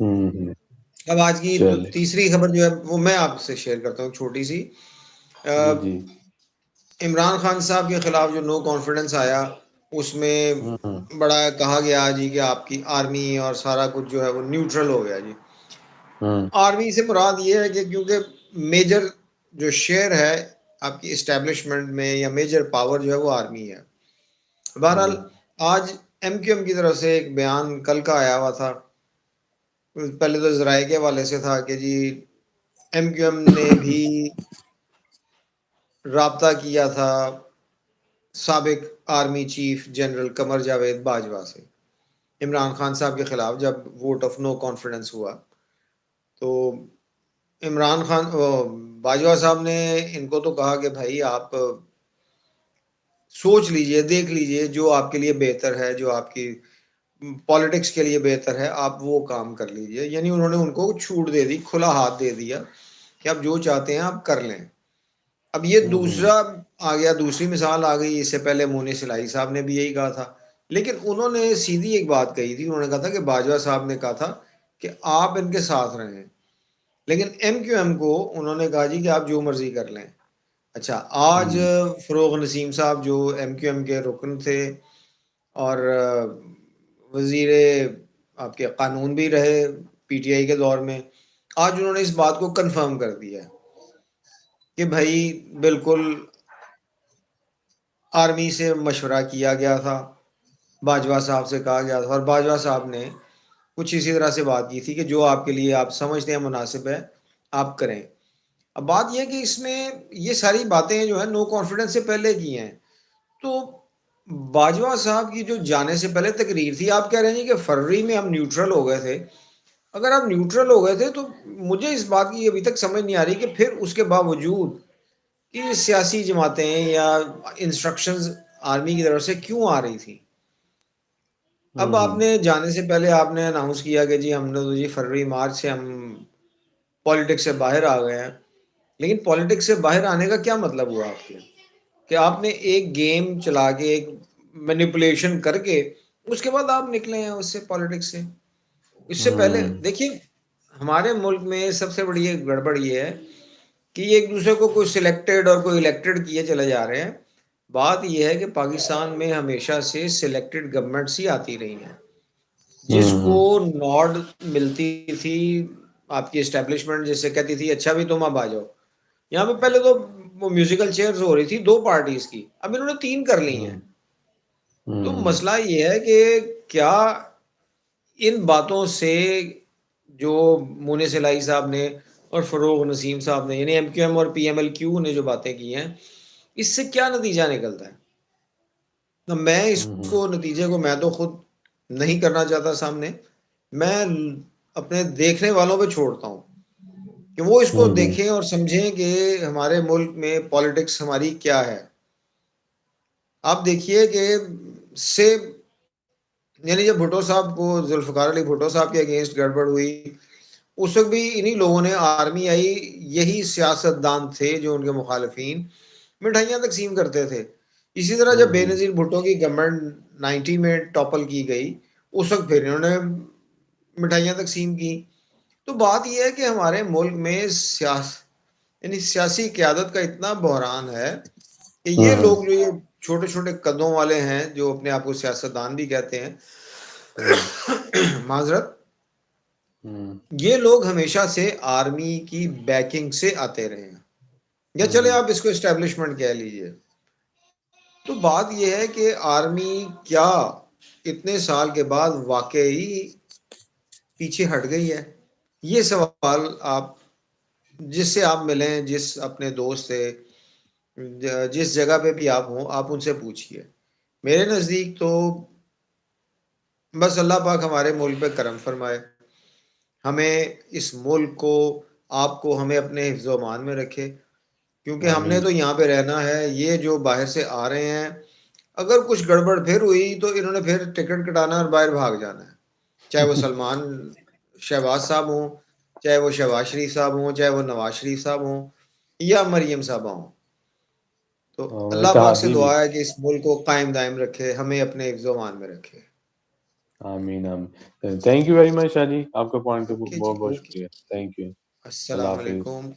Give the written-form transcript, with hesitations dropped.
اب آج کی چلے تیسری خبر جو ہے وہ میں آپ سے شیئر کرتا ہوں، چھوٹی سی۔ جی جی عمران خان صاحب کے خلاف جو نو کانفیڈنس آیا، اس میں بڑا کہا گیا جی کہ آپ کی آرمی اور سارا کچھ جو ہے وہ نیوٹرل ہو گیا جی۔ آرمی سے مراد یہ ہے کہ کیونکہ میجر جو شیئر ہے آپ کی اسٹیبلشمنٹ میں یا میجر پاور جو ہے وہ آرمی ہے۔ بہرحال آج ایم کیو ایم کی طرف سے ایک بیان کل کا آیا ہوا تھا، پہلے تو ذرائع کے حوالے سے تھا کہ جی ایم کیو ایم نے بھی رابطہ کیا تھا سابق army chief general Qamar Javed Bajwa سے عمران خان صاحب کے خلاف جب ووٹ آف نو کانفیڈنس ہوا، تو عمران خان باجوہ صاحب نے ان کو تو کہا کہ بھائی آپ سوچ لیجئے، دیکھ لیجئے جو آپ کے لیے بہتر ہے، جو آپ کی پالیٹکس کے لیے بہتر ہے، آپ وہ کام کر لیجئے۔ یعنی انہوں نے ان کو چھوٹ دے دی، کھلا ہاتھ دے دیا کہ آپ جو چاہتے ہیں آپ کر لیں۔ اب یہ دوسرا آ گیا، دوسری مثال آ گئی۔ اس سے پہلے مونی سلائی صاحب نے بھی یہی کہا تھا، لیکن انہوں نے سیدھی ایک بات کہی تھی، انہوں نے کہا تھا کہ باجوہ صاحب نے کہا تھا کہ آپ ان کے ساتھ رہیں، لیکن ایم کیو ایم کو انہوں نے کہا جی کہ آپ جو مرضی کر لیں۔ اچھا، آج فروغ نسیم صاحب جو ایم کیو ایم کے رکن تھے اور وزیر آپ کے قانون بھی رہے پی ٹی آئی کے دور میں، آج انہوں نے اس بات کو کنفرم کر دیا کہ بھائی بالکل آرمی سے مشورہ کیا گیا تھا، باجوہ صاحب سے کہا گیا تھا، اور باجوہ صاحب نے کچھ اسی طرح سے بات کی تھی کہ جو آپ کے لیے آپ سمجھتے ہیں مناسب ہے آپ کریں۔ اب بات یہ ہے کہ اس میں یہ ساری باتیں جو ہے نو کانفیڈنس سے پہلے کی ہیں، تو باجوہ صاحب کی جو جانے سے پہلے تقریر تھی، آپ کہہ رہے ہیں جی کہ فروری میں ہم نیوٹرل ہو گئے تھے۔ اگر آپ نیوٹرل ہو گئے تھے تو مجھے اس بات کی ابھی تک سمجھ نہیں آ رہی کہ پھر اس کے باوجود کہ سیاسی جماعتیں یا انسٹرکشنز آرمی کی طرف سے کیوں آ رہی تھی؟ اب آپ نے جانے سے پہلے آپ نے اناؤنس کیا کہ جی ہم نے تو جی فروری مارچ سے ہم پالیٹکس سے باہر آ گئے ہیں، لیکن پالیٹکس سے باہر آنے کا کیا مطلب ہوا آپ کے؟ کہ آپ نے ایک گیم چلا کے، ایک مینیپولیشن کر کے اس کے بعد آپ نکلے ہیں اس سے، پالیٹکس سے۔ اس سے پہلے دیکھیے ہمارے ملک میں سب سے بڑی گڑبڑ یہ ہے کہ یہ ایک دوسرے کو کوئی سلیکٹڈ اور کوئی الیکٹڈ کیے چلے جا رہے ہیں۔ بات یہ ہے کہ پاکستان میں ہمیشہ سے سلیکٹڈ گورنمنٹس ہی آتی رہی ہیں، جس کو نوڈ ملتی تھی آپ کی اسٹیبلشمنٹ، جس سے کہتی تھی اچھا بھی تم اب آ جاؤ۔ یہاں پہ پہلے تو وہ میوزیکل چیئرز ہو رہی تھی 2 پارٹیز کی، اب انہوں نے 3 کر لی ہیں۔ تو مسئلہ یہ ہے کہ کیا ان باتوں سے جو مونی سلائی صاحب نے اور فروغ نسیم صاحب نے، یعنی ایم کیو ایم اور پی ایم ایل کیو نے جو باتیں کی ہیں، اس سے کیا نتیجہ نکلتا ہے؟ میں اس کو نتیجے کو میں تو خود نہیں کرنا چاہتا سامنے، میں اپنے دیکھنے والوں پہ چھوڑتا ہوں کہ وہ اس کو دیکھیں اور سمجھیں کہ ہمارے ملک میں پالیٹکس ہماری کیا ہے۔ آپ دیکھیے کہ سے یعنی جب بھٹو صاحب کو، ذوالفقار علی بھٹو صاحب کے اگینسٹ گڑبڑ ہوئی، اس وقت بھی انہی لوگوں نے، آرمی آئی، یہی سیاست دان تھے جو ان کے مخالفین مٹھائیاں تقسیم کرتے تھے۔ اسی طرح جب بے نظیر بھٹو کی گورنمنٹ 90 میں ٹاپل کی گئی، اس وقت پھر انہوں نے مٹھائیاں تقسیم کی۔ تو بات یہ ہے کہ ہمارے ملک میں یعنی سیاسی قیادت کا اتنا بحران ہے کہ یہ لوگ جو یہ چھوٹے چھوٹے قدوں والے ہیں، جو اپنے آپ کو سیاستدان بھی کہتے ہیں، معذرت، یہ لوگ ہمیشہ سے آرمی کی بیکنگ سے آتے رہے ہیں، یا چلے آپ اس کو اسٹیبلشمنٹ کہہ لیجئے۔ تو بات یہ ہے کہ آرمی کیا اتنے سال کے بعد واقعی پیچھے ہٹ گئی ہے؟ یہ سوال آپ جس سے آپ ملیں، جس اپنے دوست سے، جس جگہ پہ بھی آپ ہوں، آپ ان سے پوچھئے۔ میرے نزدیک تو بس اللہ پاک ہمارے ملک پہ کرم فرمائے، ہمیں اس ملک کو، آپ کو، ہمیں اپنے حفظ و امان میں رکھے، کیونکہ ہم نے تو یہاں پہ رہنا ہے۔ یہ جو باہر سے آ رہے ہیں، اگر کچھ گڑبڑ پھر ہوئی تو انہوں نے پھر ٹکٹ کٹانا اور باہر بھاگ جانا ہے، چاہے وہ سلمان شہباز صاحب ہوں، چاہے وہ شہباز شریف صاحب ہوں، چاہے وہ نواز شریف صاحب ہوں، یا مریم صاحبہ ہوں۔ تو اللہ پاک سے دعا ہے کہ اس ملک کو قائم دائم رکھے، ہمیں اپنے حفظ و امان میں رکھے۔ آمین آمین. تھینک یو ویری مچ شاہ جی، آپ کا پوائنٹ کا اوکے جی، بہت بہت اوکے. شکریہ. Thank you. اللہ السلام حافظ. علیکم.